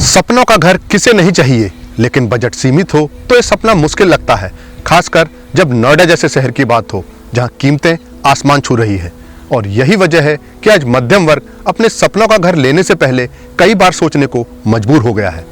सपनों का घर किसे नहीं चाहिए, लेकिन बजट सीमित हो तो ये सपना मुश्किल लगता है, खासकर जब नोएडा जैसे शहर की बात हो जहां कीमतें आसमान छू रही है। और यही वजह है कि आज मध्यम वर्ग अपने सपनों का घर लेने से पहले कई बार सोचने को मजबूर हो गया है।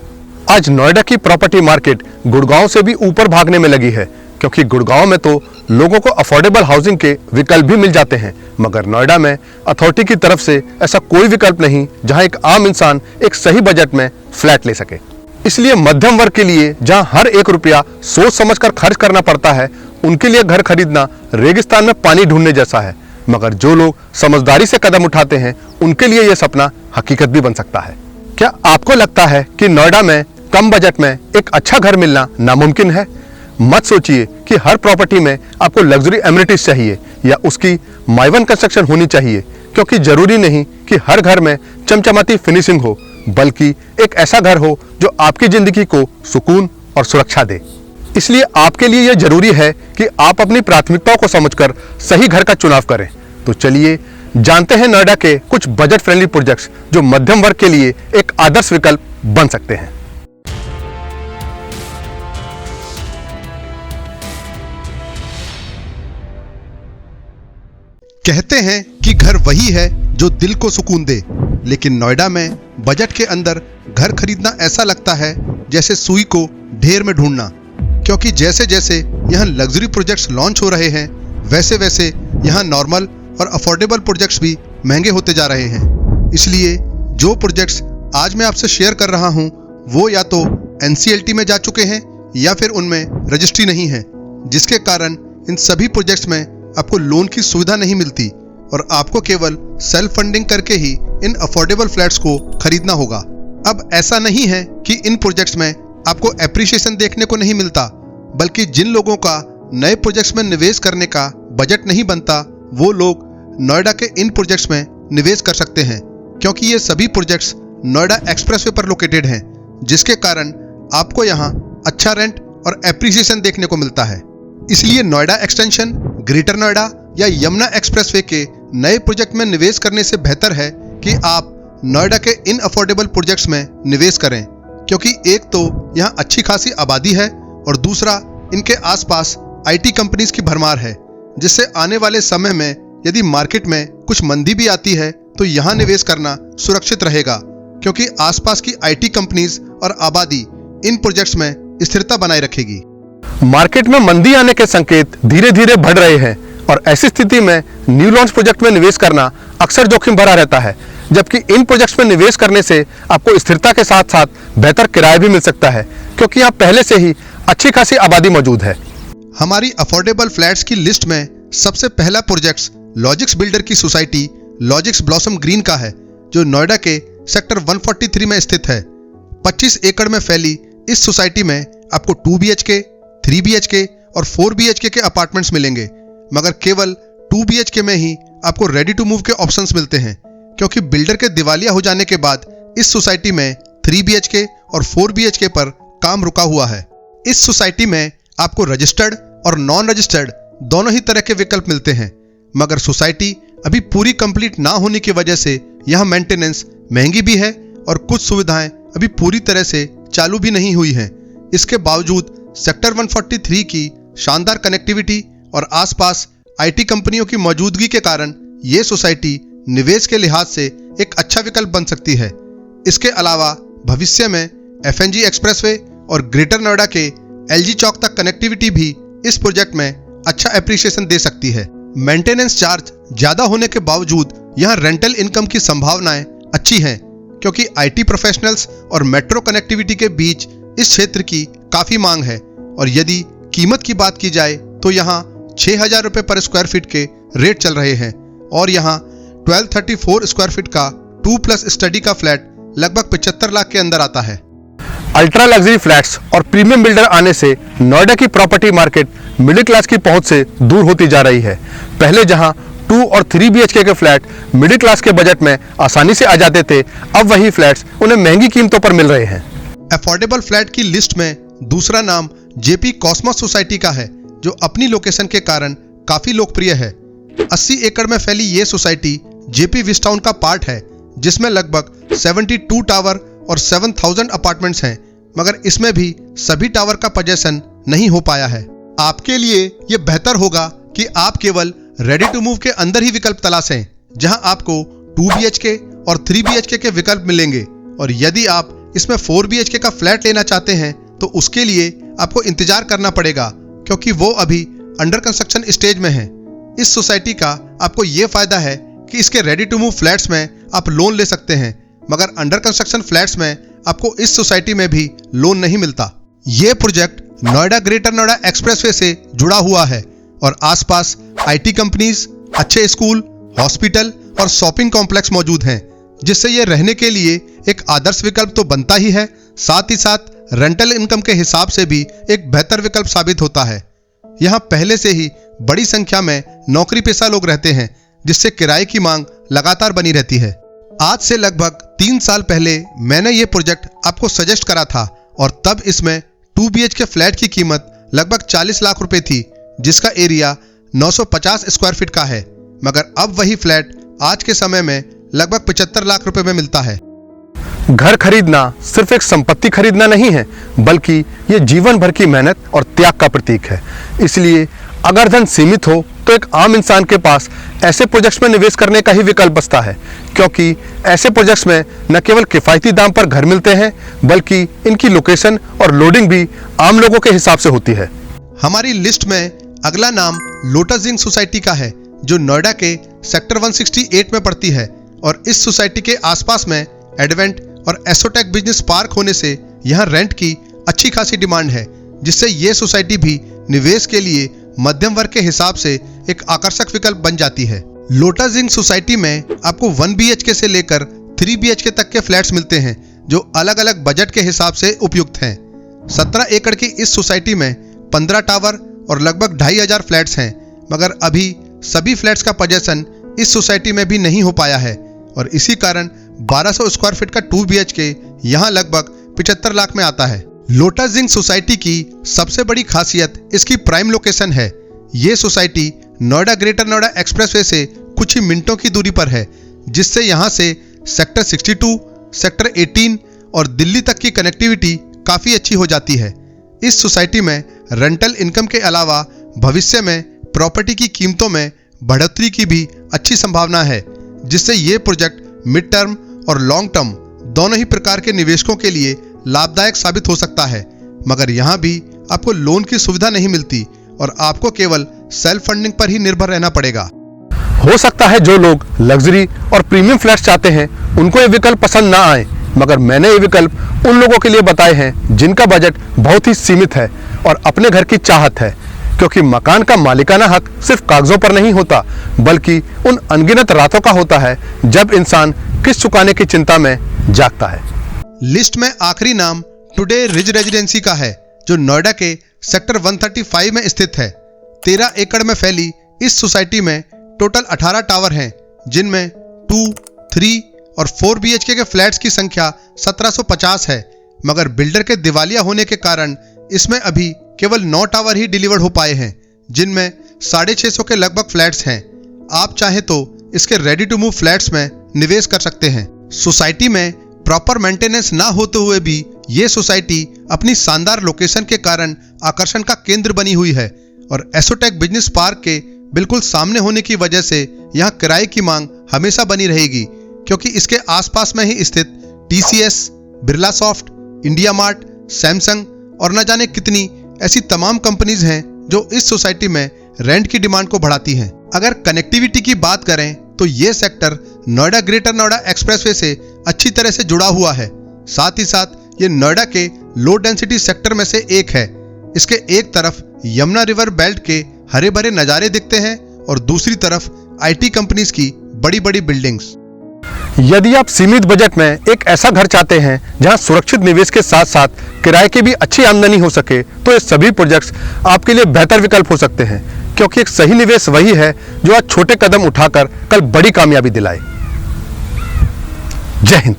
आज नोएडा की प्रॉपर्टी मार्केट गुड़गांव से भी ऊपर भागने में लगी है, क्योंकि गुड़गांव में तो लोगों को अफोर्डेबल हाउसिंग के विकल्प भी मिल जाते हैं, मगर नोएडा में अथॉरिटी की तरफ से ऐसा कोई विकल्प नहीं जहां एक आम इंसान एक सही बजट में फ्लैट ले सके। इसलिए मध्यम वर्ग के लिए जहां हर एक रुपया सोच समझकर खर्च करना पड़ता है, उनके लिए घर खरीदना रेगिस्तान में पानी ढूंढने जैसा है। मगर जो लोग समझदारी से कदम उठाते हैं, उनके लिए यह सपना हकीकत भी बन सकता है। क्या आपको लगता है कि नोएडा में कम बजट में एक अच्छा घर मिलना नामुमकिन है? मत सोचिए कि हर प्रॉपर्टी में आपको लग्जरी एमिनिटीज चाहिए या उसकी माइवन कंस्ट्रक्शन होनी चाहिए, क्योंकि जरूरी नहीं कि हर घर में चमचमाती फिनिशिंग हो, बल्कि एक ऐसा घर हो जो आपकी जिंदगी को सुकून और सुरक्षा दे। इसलिए आपके लिए यह जरूरी है कि आप अपनी प्राथमिकताओं को समझकर सही घर का चुनाव करें। तो चलिए जानते हैं नोएडा के कुछ बजट फ्रेंडली प्रोजेक्ट्स जो मध्यम वर्ग के लिए एक आदर्श विकल्प बन सकते हैं। कहते हैं कि घर वही है जो दिल को सुकून दे, लेकिन नोएडा में बजट के अंदर घर खरीदना ऐसा लगता है जैसे सुई को ढेर में ढूंढना, क्योंकि जैसे जैसे यहाँ लग्जरी प्रोजेक्ट्स लॉन्च हो रहे हैं, वैसे वैसे यहाँ नॉर्मल और अफोर्डेबल प्रोजेक्ट्स भी महंगे होते जा रहे हैं। इसलिए जो प्रोजेक्ट्स आज मैं आपसे शेयर कर रहा हूँ वो या तो NCLT में जा चुके हैं या फिर उनमें रजिस्ट्री नहीं है, जिसके कारण इन सभी प्रोजेक्ट्स में आपको लोन की सुविधा नहीं मिलती और आपको केवल सेल्फ फंडिंग करके ही इन अफोर्डेबल फ्लैट्स को खरीदना होगा। अब ऐसा नहीं है कि इन प्रोजेक्ट्स में आपको एप्रिसिएशन देखने को नहीं मिलता, बल्कि जिन लोगों का नए प्रोजेक्ट्स में निवेश करने का बजट नहीं बनता, वो लोग नोएडा के इन प्रोजेक्ट्स में निवेश कर सकते हैं, क्योंकि ये सभी प्रोजेक्ट्स नोएडा एक्सप्रेसवे पर लोकेटेड हैं, जिसके कारण आपको यहाँ अच्छा रेंट और एप्रिसिएशन देखने को मिलता है। इसलिए नोएडा एक्सटेंशन, ग्रेटर नोएडा या यमुना एक्सप्रेसवे के नए प्रोजेक्ट में निवेश करने से बेहतर है कि आप नोएडा के इन अफोर्डेबल प्रोजेक्ट्स में निवेश करें, क्योंकि एक तो यहाँ अच्छी खासी आबादी है और दूसरा इनके आसपास IT कंपनीज की भरमार है, जिससे आने वाले समय में यदि मार्केट में कुछ मंदी भी आती है तो यहाँ निवेश करना सुरक्षित रहेगा, क्योंकि आसपास की IT कंपनीज और आबादी इन प्रोजेक्ट्स में स्थिरता बनाए रखेगी। मार्केट में मंदी आने के संकेत धीरे धीरे बढ़ रहे हैं और ऐसी स्थिति में न्यू लॉन्च प्रोजेक्ट में निवेश करना अक्सर जोखिम भरा रहता है, जबकि इन प्रोजेक्ट्स में निवेश करने से आपको स्थिरता के साथ साथ बेहतर किराया भी मिल सकता है, क्योंकि यहाँ पहले से ही अच्छी खासी आबादी मौजूद है। हमारी अफोर्डेबल फ्लैट्स की लिस्ट में सबसे पहला प्रोजेक्ट लॉजिक्स बिल्डर की सोसाइटी लॉजिक्स ब्लॉसम ग्रीन का है, जो नोएडा के सेक्टर 143 में स्थित है। 25 एकड़ में फैली इस सोसाइटी में आपको 2 BHK, 3 BHK और 4 BHK के अपार्टमेंट्स मिलेंगे, मगर केवल 2 BHK में ही आपको रेडी टू मूव के ऑप्शंस मिलते हैं, क्योंकि बिल्डर के दिवालिया हो जाने के बाद इस सोसाइटी में 3 BHK और 4 BHK पर काम रुका हुआ है। इस सोसाइटी में आपको रजिस्टर्ड और नॉन रजिस्टर्ड दोनों ही तरह के विकल्प मिलते हैं, मगर सोसाइटी अभी पूरी कंप्लीट ना होने की वजह से यहाँ मेंटेनेंस महंगी भी है और कुछ सुविधाएं अभी पूरी तरह से चालू भी नहीं हुई हैं। इसके बावजूद सेक्टर 143 की शानदार कनेक्टिविटी और आसपास IT कंपनियों की मौजूदगी के कारण ये सोसाइटी निवेश के लिहाज से एक अच्छा विकल्प बन सकती है। इसके अलावा भविष्य में FNG एक्सप्रेसवे और ग्रेटर नोएडा के LG चौक तक कनेक्टिविटी भी इस प्रोजेक्ट में अच्छा एप्रिसिएशन दे सकती है। मेंटेनेंस चार्ज ज्यादा होने के बावजूद यहाँ रेंटल इनकम की संभावनाएं अच्छी हैं, क्योंकि IT प्रोफेशनल्स और मेट्रो कनेक्टिविटी के बीच इस क्षेत्र की काफी मांग है। और यदि कीमत की बात की जाए तो यहाँ 6,000 रुपए पर स्क्वायर फीट के रेट चल रहे हैं और यहाँ 1234 स्क्वायर फीट का 2+ स्टडी का फ्लैट लगभग 75 लाख के अंदर आता है। अल्ट्रा लग्जरी फ्लैट्स और प्रीमियम बिल्डर आने से नोएडा की प्रॉपर्टी मार्केट मिडिल क्लास की पहुंच से दूर होती जा रही है। पहले जहां 2 और 3 BHK के फ्लैट मिडिल क्लास के बजट में आसानी से आ जाते थे, अब वही फ्लैट्स उन्हें महंगी कीमतों पर मिल रहे हैं। अफोर्डेबल फ्लैट की लिस्ट में दूसरा नाम JP कॉस्मोस सोसाइटी का है, जो अपनी लोकेशन के कारण काफी लोकप्रिय है। 80 एकड़ में फैली ये सोसाइटी JP विस्टाउन का पार्ट है, जिसमें लगभग 72 टावर और 7000 अपार्टमेंट्स हैं, मगर इसमें भी सभी टावर का पोजेशन नहीं हो पाया है। आपके लिए यह बेहतर होगा कि आप केवल रेडी टू मूव के अंदर ही विकल्प तलाशें, जहां आपको 2 BHK और 3 BHK के विकल्प मिलेंगे। और यदि आप इसमें 4 BHK का फ्लैट लेना चाहते हैं तो उसके लिए आपको इंतजार करना पड़ेगा, क्योंकि वो अभी अंडर कंस्ट्रक्शन स्टेज में है। इस सोसाइटी का आपको ये फायदा है कि इसके रेडी टू मूव फ्लैट्स में आप लोन ले सकते हैं, मगर अंडर कंस्ट्रक्शन फ्लैट्स में आपको इस सोसाइटी में भी लोन नहीं मिलता। ये project Noida greater Noida expressway से जुड़ा हुआ है और आसपास IT कंपनीज, अच्छे स्कूल, हॉस्पिटल और शॉपिंग कॉम्प्लेक्स मौजूद हैं, जिससे ये रहने के लिए एक आदर्श विकल्प तो बनता ही है, साथ ही साथ रेंटल इनकम के हिसाब से भी एक बेहतर विकल्प साबित होता है। यहाँ पहले से ही बड़ी संख्या में नौकरी पेशा लोग रहते हैं, जिससे किराए की मांग लगातार बनी रहती है। आज से लगभग 3 साल पहले मैंने ये प्रोजेक्ट आपको सजेस्ट करा था और तब इसमें 2 BHK फ्लैट की कीमत लगभग 40 लाख रुपए थी, जिसका एरिया 950 स्क्वायर फीट का है, मगर अब वही फ्लैट आज के समय में लगभग 75 लाख रुपए में मिलता है। घर खरीदना सिर्फ एक संपत्ति खरीदना नहीं है, बल्कि ये जीवन भर की मेहनत और त्याग का प्रतीक है। इसलिए अगर धन सीमित हो तो एक आम इंसान के पास ऐसे प्रोजेक्ट्स में निवेश करने का ही विकल्प बचता है, क्योंकि ऐसे प्रोजेक्ट्स में न केवल किफायती दाम पर घर मिलते हैं, बल्कि इनकी लोकेशन और लोडिंग भी आम लोगों के हिसाब से होती है। हमारी लिस्ट में अगला नाम लोटस जिंक सोसाइटी का है, जो नोएडा के सेक्टर 168 में पड़ती है और इस सोसाइटी के आसपास में एडवेंट और एसोटेक बिजनेस पार्क होने से यहाँ रेंट की अच्छी खासी डिमांड है, जिससे ये सोसाइटी भी निवेश के लिए मध्यम वर्ग के हिसाब से एक आकर्षक विकल्प बन जाती है। लोटस जिंक सोसाइटी में आपको 1 BHK से लेकर 3 BHK तक के फ्लैट्स मिलते हैं, जो अलग अलग बजट के हिसाब से उपयुक्त हैं। 17 एकड़ की इस सोसाइटी में 15 टावर और लगभग 2500 फ्लैट्स हैं, मगर अभी सभी फ्लैट्स का पोजेशन इस सोसाइटी में भी नहीं हो पाया है और इसी कारण 1200 स्क्वायर फीट का 2 BHK यहाँ लगभग 75 लाख में आता है। लोटस जिंक सोसाइटी की सबसे बड़ी खासियत इसकी प्राइम लोकेशन है। ये society Noida greater Noida expressway से कुछ ही मिनटों की दूरी पर है, जिससे यहाँ से सेक्टर 62, सेक्टर 18 और दिल्ली तक की कनेक्टिविटी काफ़ी अच्छी हो जाती है। इस सोसाइटी में रेंटल इनकम के अलावा भविष्य में प्रॉपर्टी की कीमतों में बढ़ोतरी की भी अच्छी संभावना है, जिससे ये प्रोजेक्ट मिड टर्म और लॉन्ग टर्म दोनों ही प्रकार के निवेशकों के लिए लाभदायक साबित हो सकता है। मगर यहाँ भी आपको लोन की सुविधा नहीं मिलती और आपको केवल सेल्फ फंडिंग पर ही निर्भर रहना पड़ेगा। हो सकता है जो लोग लग्जरी और प्रीमियम फ्लैट्स चाहते हैं उनको ये विकल्प पसंद ना आए, मगर मैंने ये विकल्प उन लोगों के लिए बताए हैं जिनका बजट बहुत ही सीमित है और अपने घर की चाहत है, क्योंकि मकान का मालिकाना हक सिर्फ कागजों पर नहीं होता, बल्कि उन अनगिनत रातों का होता है जब इंसान किस्त चुकाने की चिंता में जागता है। लिस्ट में आखिरी नाम टुडे रिज रेजिडेंसी का है, जो नोएडा के सेक्टर 135 में स्थित है। 13 एकड़ में फैली इस सोसाइटी में टोटल 18 टावर हैं, जिनमें 2, 3 और 4 BHK के फ्लैट्स की संख्या 1750 है, मगर बिल्डर के दिवालिया होने के कारण इसमें अभी केवल 9 टावर ही डिलीवर्ड हो पाए हैं, जिनमें 650 के लगभग फ्लैट्स हैं। आप चाहे तो इसके रेडी टू मूव फ्लैट्स में निवेश कर सकते हैं। सोसाइटी में प्रॉपर मेंटेनेंस ना होते हुए भी ये सोसाइटी अपनी शानदार लोकेशन के कारण आकर्षण का केंद्र बनी हुई है और एसोटेक बिजनेस पार्क के बिल्कुल सामने होने की वजह से यहाँ किराए की मांग हमेशा बनी रहेगी, क्योंकि इसके आसपास में ही स्थित TCS, Birla soft, India mart, Samsung और न जाने कितनी ऐसी तमाम कंपनीज हैं जो इस सोसाइटी में रेंट की डिमांड को बढ़ाती हैं। अगर कनेक्टिविटी की बात करें तो ये sector Noida greater Noida expressway से अच्छी तरह से जुड़ा हुआ है। साथ ही साथ ये नोएडा के लो डेंसिटी सेक्टर में से एक है। इसके एक तरफ यमुना रिवर बेल्ट के हरे भरे नज़ारे दिखते हैं और दूसरी तरफ IT कंपनीज की बड़ी बड़ी बिल्डिंग्स। यदि आप सीमित बजट में एक ऐसा घर चाहते हैं जहां सुरक्षित निवेश के साथ साथ किराए की भी अच्छी आमदनी हो सके, तो ये सभी प्रोजेक्ट्स आपके लिए बेहतर विकल्प हो सकते हैं, क्योंकि एक सही निवेश वही है जो आज छोटे कदम उठाकर कल बड़ी कामयाबी दिलाए। जय हिंद।